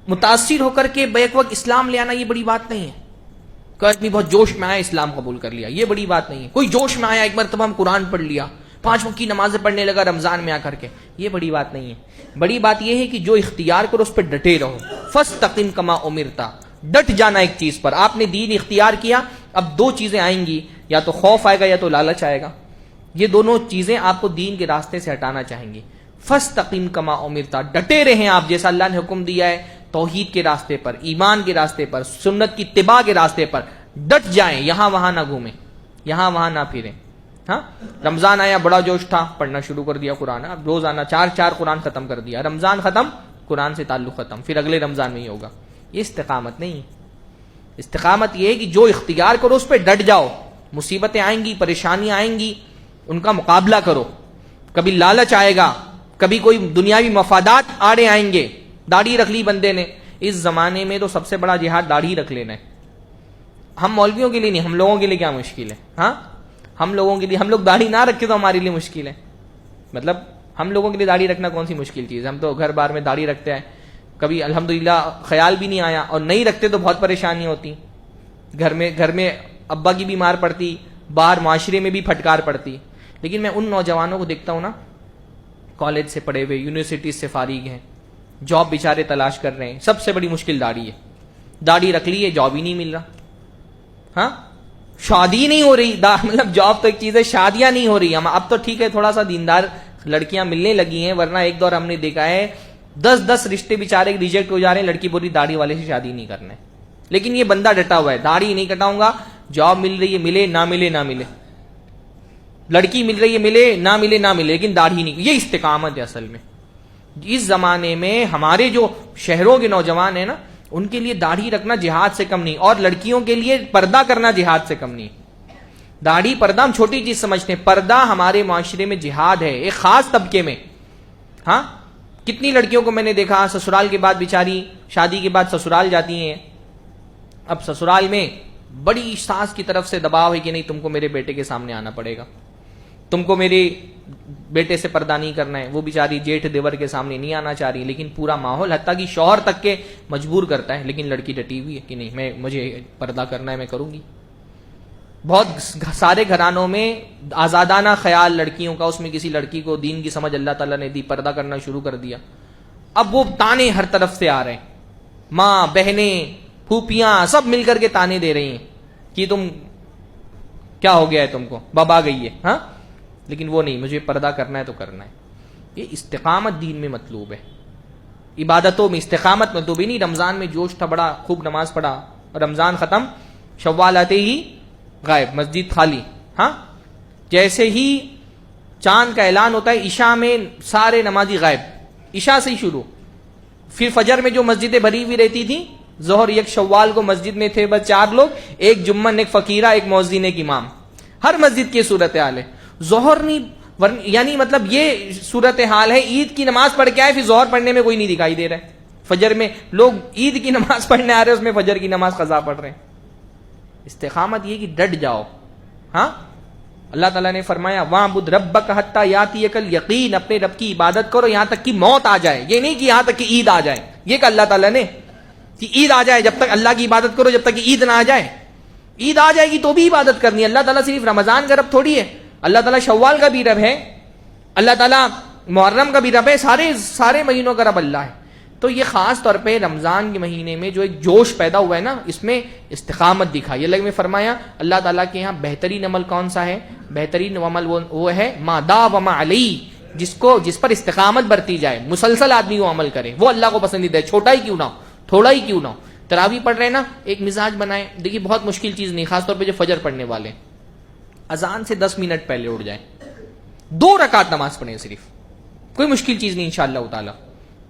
Speaker 2: متاثر ہو کر کے بیک وقت اسلام لے آنا یہ بڑی بات نہیں ہے. کوئی آدمی بہت جوش میں آیا اسلام قبول کر لیا، یہ بڑی بات نہیں ہے. کوئی جوش میں آیا ایک مرتبہ ہم قرآن پڑھ لیا، 5 وقت کی نمازیں پڑھنے لگا رمضان میں آ کر کے، یہ بڑی بات نہیں ہے. بڑی بات یہ ہے کہ جو اختیار کرو اس پہ ڈٹے رہو. فَاسْتَقِمْ كَمَا أُمِرْتَ، ڈٹ جانا ایک چیز پر. آپ نے دین اختیار کیا، اب 2 چیزیں آئیں گی، یا تو خوف آئے گا یا تو لالچ آئے گا. یہ دونوں چیزیں آپ کو دین کے راستے سے ہٹانا چاہیں گی. فَاسْتَقِمْ كَمَا أُمِرْتَ، ڈٹے رہیں آپ جیسا اللہ نے حکم دیا ہے، توحید کے راستے پر، ایمان کے راستے پر، سنت کی اتباع کے راستے پر ڈٹ جائیں، یہاں وہاں نہ گھومیں، یہاں وہاں نہ پھریں. ہاں رمضان آیا بڑا جوش تھا، پڑھنا شروع کر دیا قرآن، اب روزانہ 4 قرآن ختم کر دیا، رمضان ختم قرآن سے تعلق ختم، پھر اگلے رمضان میں ہی ہوگا. یہ استقامت نہیں ہے. استقامت یہ ہے کہ جو اختیار کرو اس پہ ڈٹ جاؤ. مصیبتیں آئیں گی، پریشانیاں آئیں گی، ان کا مقابلہ کرو. کبھی لالچ آئے گا، کبھی کوئی دنیاوی مفادات آڑے آئیں گے. داڑھی رکھ لی بندے نے، اس زمانے میں تو سب سے بڑا جہاد داڑھی رکھ لینا ہے. ہم مولویوں کے لیے نہیں، ہم لوگوں کے لیے کیا مشکل ہے. ہاں ہم لوگوں کے لیے، ہم لوگ داڑھی نہ رکھے تو ہمارے لیے مشکل ہے. مطلب ہم لوگوں کے لیے داڑھی رکھنا کون سی مشکل چیز ہے؟ ہم تو گھر بار میں داڑھی رکھتے ہیں، کبھی الحمدللہ خیال بھی نہیں آیا، اور نہیں رکھتے تو بہت پریشانی ہوتی. گھر میں ابا کی بھی مار پڑتی، باہر معاشرے میں بھی پھٹکار پڑتی. لیکن میں ان نوجوانوں کو دیکھتا ہوں نا، کالج سے پڑھے ہوئے، یونیورسٹی سے فارغ ہیں، جاب بیچارے تلاش کر رہے ہیں، سب سے بڑی مشکل داڑھی ہے. داڑھی رکھ لی ہے، جاب ہی نہیں مل رہا. ہاں شادی نہیں ہو رہی، مطلب جاب تو ایک چیز ہے، شادیاں نہیں ہو رہی. ہم اب تو ٹھیک ہے تھوڑا سا دیندار لڑکیاں ملنے لگی ہیں، ورنہ ایک دور ہم نے دیکھا ہے 10 رشتے بیچارے ریجیکٹ ہو جا رہے ہیں، لڑکی بولی داڑھی والے سے شادی نہیں کرنا ہے. لیکن یہ بندہ ڈٹا ہوا ہے، داڑھی نہیں کٹاؤں گا، جاب مل رہی ہے ملے نہ ملے نہ ملے، لڑکی مل رہی ہے ملے نہ ملے نہ ملے، لیکن داڑھی نہیں. یہ استقامت ہے اصل میں. اس زمانے میں ہمارے جو شہروں کے نوجوان ہیں نا، ان کے لیے داڑھی رکھنا جہاد سے کم نہیں، اور لڑکیوں کے لیے پردہ کرنا جہاد سے کم نہیں. داڑھی پردہ ہم چھوٹی چیز سمجھتے ہیں، پردہ ہمارے معاشرے میں جہاد ہے، ایک خاص طبقے میں. ہاں کتنی لڑکیوں کو میں نے دیکھا سسرال کے بعد بیچاری شادی کے بعد سسرال جاتی ہیں. اب سسرال میں بڑی ساس کی طرف سے دباؤ ہے کہ نہیں تم کو میرے بیٹے کے سامنے آنا پڑے گا، تم کو میرے بیٹے سے پردہ نہیں کرنا ہے. وہ بیچاری جیٹھ دیور کے سامنے نہیں آنا چاہ رہی، لیکن پورا ماحول حتیٰ کہ شوہر تک کے مجبور کرتا ہے، لیکن لڑکی ڈٹی ہوئی ہے کہ نہیں مجھے پردہ کرنا ہے، میں کروں گی. بہت سارے گھرانوں میں آزادانہ خیال لڑکیوں کا، اس میں کسی لڑکی کو دین کی سمجھ اللہ تعالیٰ نے دی، پردہ کرنا شروع کر دیا. اب وہ تانے ہر طرف سے آ رہے ہیں، ماں بہنیں پھوپھیاں سب مل کر کے تانے دے رہی ہیں کہ تم کیا ہو گیا ہے، تم کو بابا گئی ہے. ہاں لیکن وہ نہیں، مجھے پردہ کرنا ہے تو کرنا ہے. یہ استقامت دین میں مطلوب ہے. عبادتوں میں استقامت مطلوب ہی نہیں. رمضان میں جوش تھا بڑا، خوب نماز پڑھا، رمضان ختم، شوال آتے ہی غائب، مسجد خالی. ہاں جیسے ہی چاند کا اعلان ہوتا ہے، عشاء میں سارے نمازی غائب، عشاء سے ہی شروع. پھر فجر میں جو مسجدیں بھری ہوئی رہتی تھیں، ظہر یک شوال کو مسجد میں تھے بس 4 لوگ، ایک جمعن، ایک فقیرہ، ایک مؤذن، ایک امام. ہر مسجد کی صورتحال ہے. ظہر نہیں یعنی مطلب یہ صورتحال ہے. عید کی نماز پڑھ کے آئے، پھر ظہر پڑھنے میں کوئی نہیں دکھائی دے رہا ہے. فجر میں لوگ عید کی نماز پڑھنے آ رہے ہیں، اس میں فجر کی نماز قضا پڑھ رہے ہیں. استقامت یہ کہ ڈٹ جاؤ. ہاں اللہ تعالیٰ نے فرمایا وَاعْبُدْ رَبَّكَ حَتَّى يَأْتِيَكَ الْيَقِينُ، اپنے رب کی عبادت کرو یہاں تک کہ موت آ جائے. یہ نہیں کہ یہاں تک کہ عید آ جائے. یہ کہ اللہ تعالیٰ نے کہ عید آ جائے، جب تک اللہ کی عبادت کرو جب تک کہ عید نہ آ جائے. عید آ جائے گی تو بھی عبادت کرنی ہے. اللہ تعالیٰ صرف رمضان کا رب تھوڑی ہے، اللہ تعالیٰ شوال کا بھی رب ہے، اللہ تعالیٰ محرم کا بھی رب ہے، سارے مہینوں کا رب اللہ ہے. تو یہ خاص طور پہ رمضان کے مہینے میں جو ایک جوش پیدا ہوا ہے نا، اس میں استقامت دکھائی. اللہ نے فرمایا اللہ تعالیٰ کے یہاں بہترین عمل کون سا ہے؟ بہترین عمل وہ ہے ما داوم علیہ، جس پر استقامت برتی جائے، مسلسل آدمی وہ عمل کرے، وہ اللہ کو پسندیدہ ہے، چھوٹا ہی کیوں نہ ہو، تھوڑا ہی کیوں نہ ہو. تراویح پڑھ رہے ہیں نا، ایک مزاج بنائیں. دیکھیے بہت مشکل چیز نہیں، خاص طور پہ جو فجر پڑھنے والے ہیں، اذان سے 10 منٹ پہلے اٹھ جائیں، 2 رکعت نماز پڑھیں صرف. کوئی مشکل چیز نہیں انشاءاللہ تعالی.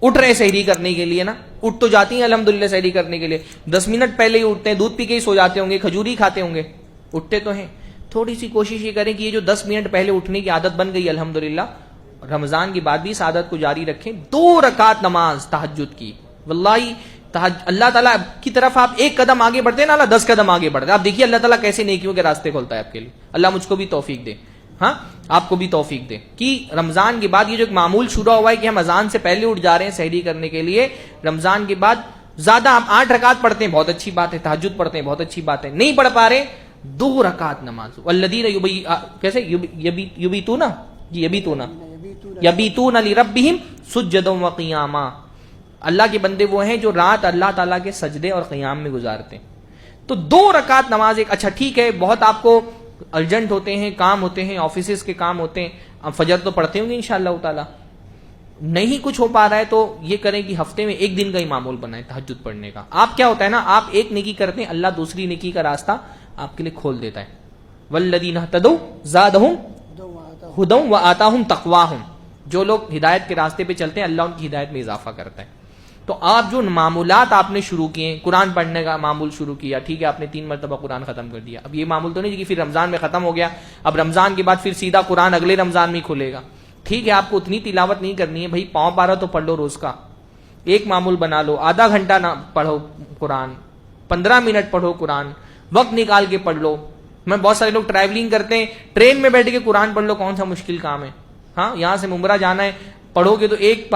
Speaker 2: اٹھ رہے سحری کرنے کے لیے نا، اٹھ تو جاتی ہیں الحمدللہ سحری کرنے کے لیے، 10 منٹ پہلے ہی اٹھتے ہیں، دودھ پی کے ہی سو جاتے ہوں گے، کھجوری کھاتے ہوں گے، اٹھتے تو ہیں. تھوڑی سی کوشش یہ کریں کہ یہ جو 10 منٹ پہلے اٹھنے کی عادت بن گئی الحمدللہ، رمضان کے بعد بھی اس عادت کو جاری رکھیں. 2 رکعت نماز تہجد کی، واللہ اللہ تعالیٰ کی طرف آپ 1 قدم آگے بڑھتے ہیں نا، اللہ 10 قدم آگے بڑھتے ہیں. آپ دیکھیے اللہ تعالیٰ کیسے نیکیوں کے راستے کھولتا ہے آپ کے لیے. اللہ مجھ کو بھی توفیق دے، ہاں آپ کو بھی توفیق دے کہ رمضان کے بعد یہ جو ایک معمول شروع ہوا ہے کہ ہم اذان سے پہلے اٹھ جا رہے ہیں سحری کرنے کے لیے، رمضان کے بعد زیادہ آپ 8 رکعت پڑھتے ہیں بہت اچھی بات ہے، تہجد پڑھتے ہیں بہت اچھی بات ہے. نہیں پڑھ پا رہے 2 رکعت نماز. والذین کیسے یبیتون لربہم سجدا وقیاما، اللہ کے بندے وہ ہیں جو رات اللہ تعالیٰ کے سجدے اور قیام میں گزارتے ہیں. تو 2 رکعت نماز ایک اچھا ٹھیک ہے، بہت آپ کو ارجنٹ ہوتے ہیں، کام ہوتے ہیں، آفیسز کے کام ہوتے ہیں، اب فجر تو پڑھتے ہوں گے انشاءاللہ تعالیٰ. نہیں کچھ ہو پا رہا ہے تو یہ کریں کہ ہفتے میں 1 دن کا ہی معمول بنائیں تہجد پڑھنے کا. آپ کیا ہوتا ہے نا، آپ ایک نیکی کرتے ہیں، اللہ دوسری نیکی کا راستہ آپ کے لیے کھول دیتا ہے. والذین اہتدوا زادہم ہدی وآتاہم تقواہم، جو لوگ ہدایت کے راستے پہ چلتے ہیں اللہ ان کی ہدایت میں اضافہ کرتا ہے. تو آپ جو معمولات آپ نے شروع کیے، قرآن پڑھنے کا معمول شروع کیا، ٹھیک ہے آپ نے 3 مرتبہ قرآن ختم کر دیا. اب یہ معمول تو نہیں کہ پھر رمضان میں ختم ہو گیا، اب رمضان کے بعد پھر سیدھا قرآن اگلے رمضان میں کھلے گا. ٹھیک ہے آپ کو اتنی تلاوت نہیں کرنی ہے بھائی، 5 پارہ تو پڑھ لو روز کا، ایک معمول بنا لو، آدھا گھنٹہ نہ پڑھو قرآن، 15 منٹ پڑھو قرآن، وقت نکال کے پڑھ لو. میں بہت سارے لوگ ٹریولنگ کرتے ہیں، ٹرین میں بیٹھ کے قرآن پڑھ لو، کون سا مشکل کام ہے. ہاں یہاں سے ممرہ جانا ہے، پڑھو گے تو ایک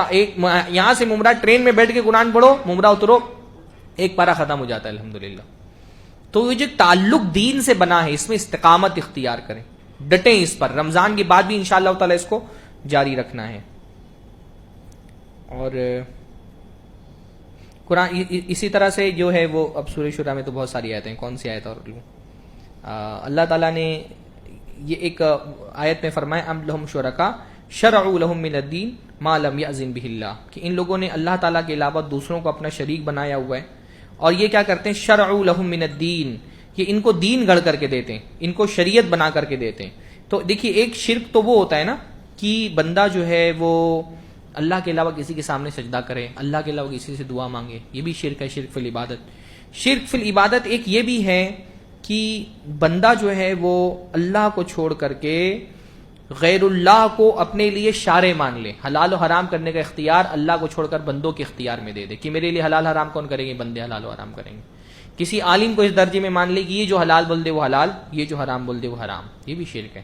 Speaker 2: یہاں سے ممرہ ٹرین میں بیٹھ کے قرآن پڑھو، ممرہ اترو، 1 پارہ ختم ہو جاتا ہے الحمدللہ. تو یہ جو تعلق دین سے بنا ہے اس میں استقامت اختیار کریں، ڈٹیں اس پر. رمضان کے بعد بھی انشاءاللہ تعالی اس کو جاری رکھنا ہے. اور قرآن اسی طرح سے جو ہے وہ اب سورہ شورى میں تو بہت ساری آیتیں ہیں، کون سی آیت اور لوں؟ اللہ تعالیٰ نے یہ ایک آیت میں فرمایا ام لہم شرکاء شرعوا لہم من الدین ما لم یأذن بہ اللہ، کہ ان لوگوں نے اللہ تعالیٰ کے علاوہ دوسروں کو اپنا شریک بنایا ہوا ہے، اور یہ کیا کرتے ہیں شرعوا لہم من الدین، کہ ان کو دین گھڑ کر کے دیتے ہیں، ان کو شریعت بنا کر کے دیتے ہیں. تو دیکھیے ایک شرک تو وہ ہوتا ہے نا کہ بندہ جو ہے وہ اللہ کے علاوہ کسی کے سامنے سجدہ کرے، اللہ کے علاوہ کسی سے دعا مانگے، یہ بھی شرک ہے، شرک فی العبادت. شرک فی العبادت ایک یہ بھی ہے کہ بندہ جو ہے وہ اللہ کو چھوڑ کر کے غیر اللہ کو اپنے لیے شارع مان لے، حلال و حرام کرنے کا اختیار اللہ کو چھوڑ کر بندوں کے اختیار میں دے دے کہ میرے لیے حلال حرام کون کریں گے، بندے حلال و حرام کریں گے. کسی عالم کو اس درجے میں مان لے کہ یہ جو حلال بول دے وہ حلال، یہ جو حرام بول دے وہ حرام، یہ بھی شرک ہے.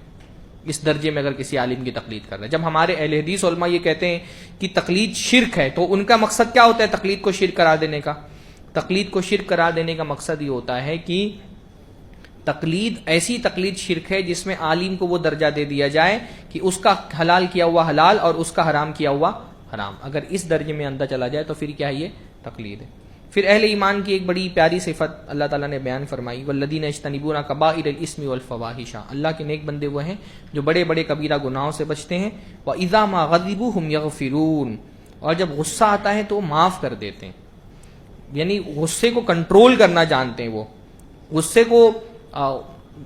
Speaker 2: اس درجے میں اگر کسی عالم کی تقلید کر رہا ہے. جب ہمارے اہل حدیث علماء یہ کہتے ہیں کہ تقلید شرک ہے تو ان کا مقصد کیا ہوتا ہے تقلید کو شرک قرار دینے کا؟ تقلید کو شرک قرار دینے کا مقصد یہ ہوتا ہے کہ تقلید ایسی تقلید شرک ہے جس میں عالم کو وہ درجہ دے دیا جائے کہ اس کا حلال کیا ہوا حلال اور اس کا حرام کیا ہوا حرام. اگر اس درجے میں اندر چلا جائے تو پھر کیا ہے، یہ تقلید ہے. پھر اہل ایمان کی ایک بڑی پیاری صفت اللہ تعالیٰ نے بیان فرمائی والذین یجتنبون کبائر الاسم والفواحش، اللہ کے نیک بندے وہ ہیں جو بڑے بڑے کبیرہ گناہوں سے بچتے ہیں. وَإِذَا مَا غَضِبُوا هُمْ يَغْفِرُونَ، اور جب غصہ آتا ہے تو وہ معاف کر دیتے ہیں، یعنی غصے کو کنٹرول کرنا جانتے ہیں. وہ غصے کو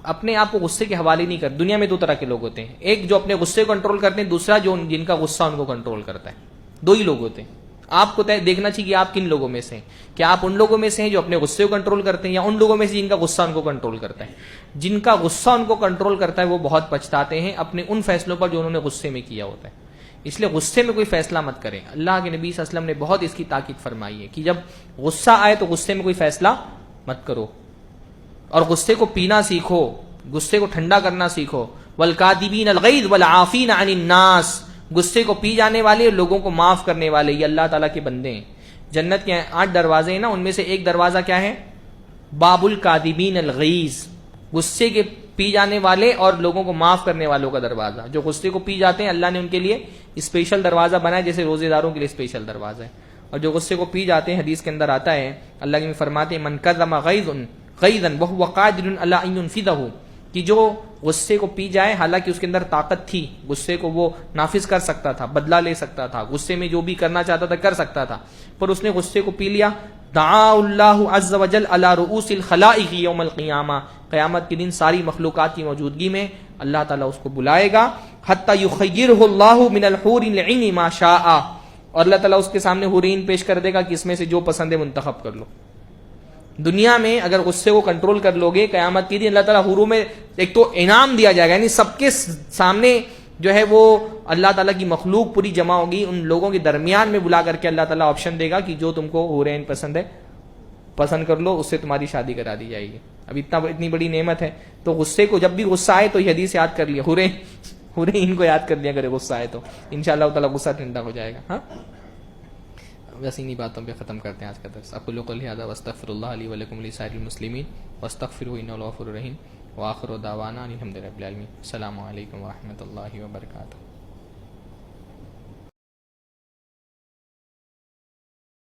Speaker 2: اپنے آپ کو غصے کے حوالے نہیں کر. دنیا میں دو طرح کے لوگ ہوتے ہیں, ایک جو اپنے غصے کو کنٹرول کرتے ہیں, دوسرا جو جن کا غصہ ان کو کنٹرول کرتا ہے. دو ہی لوگ ہوتے ہیں. آپ کو دیکھنا چاہیے کہ آپ کن لوگوں میں سے ہیں. کیا آپ ان لوگوں میں سے ہیں جو اپنے غصے کو کنٹرول کرتے ہیں, یا ان لوگوں میں سے جن کا غصہ ان کو کنٹرول کرتا ہے. جن کا غصہ ان کو کنٹرول کرتا ہے وہ بہت پچھتاتے ہیں اپنے ان فیصلوں پر جو انہوں نے غصے میں کیا ہوتا ہے. اس لیے غصے میں کوئی فیصلہ مت کریں. اللہ کے نبی صلی اللہ علیہ وسلم نے بہت اس کی تاکید فرمائی ہے کہ جب غصہ آئے تو غصے میں کوئی فیصلہ مت کرو, اور غصے کو پینا سیکھو, غصے کو ٹھنڈا کرنا سیکھو. والکاظمین الغیظ والعافین عن الناس, غصے کو پی جانے والے اور لوگوں کو معاف کرنے والے, یہ اللہ تعالیٰ کے بندے ہیں. جنت کے 8 دروازے ہیں نا, ان میں سے ایک دروازہ کیا ہے؟ باب الکاظمین الغیظ, غصے کے پی جانے والے اور لوگوں کو معاف کرنے والوں کا دروازہ. جو غصے کو پی جاتے ہیں اللہ نے ان کے لیے اسپیشل دروازہ بنایا, جیسے روزے داروں کے لیے اسپیشل دروازہ ہے. اور جو غصے کو پی جاتے ہیں, حدیث کے اندر آتا ہے, اللہ کے فرماتے ہیں من کظم غیظا وهو قادر علی ان ينفذه, کہ جو غصے کو پی جائے حالانکہ اس کے اندر طاقت تھی, غصے کو وہ نافذ کر سکتا تھا, بدلہ لے سکتا تھا, غصے میں جو بھی کرنا چاہتا تھا کر سکتا تھا, پر اس نے غصے کو پی لیا. دعا اللہ عز وجل علی رؤوس الخلائق یوم القیامہ, قیامت کے دن ساری مخلوقات کی موجودگی میں اللہ تعالیٰ اس کو بلائے گا. حتی یخیرہ اللہ من الحور العین ما شاء, اور اللہ تعالیٰ اس کے سامنے حورین پیش کر دے گا کہ اس میں سے جو پسند ہے منتخب کر لو. دنیا میں اگر غصے کو کنٹرول کر لو گے, قیامت کے دن اللہ تعالیٰ حوروں میں ایک تو انعام دیا جائے گا, یعنی سب کے سامنے جو ہے وہ اللہ تعالیٰ کی مخلوق پوری جمع ہوگی, ان لوگوں کے درمیان میں بلا کر کے اللہ تعالیٰ آپشن دے گا کہ جو تم کو حورین پسند ہے پسند کر لو, اس سے تمہاری شادی کرا دی جائے گی. اب اتنی بڑی نعمت ہے, تو غصے کو جب بھی غصہ آئے تو یہ حدیث یاد کر لیا, حورین کو یاد کر لیا کرے غصہ آئے تو انشاءاللہ تعالیٰ غصہ ٹھنڈا ہو جائے گا. ہاں بس انہی باتوں پہ ختم کرتے ہیں آج کا درس. اقول قولی ھذا واستغفر اللہ لی ولکم ولسائر المسلمین واستغفروہ انہ هو الغفور الرحیم, وآخر دعوانا الحمد للہ رب العالمین. السلام علیکم ورحمۃ اللہ وبرکاتہ.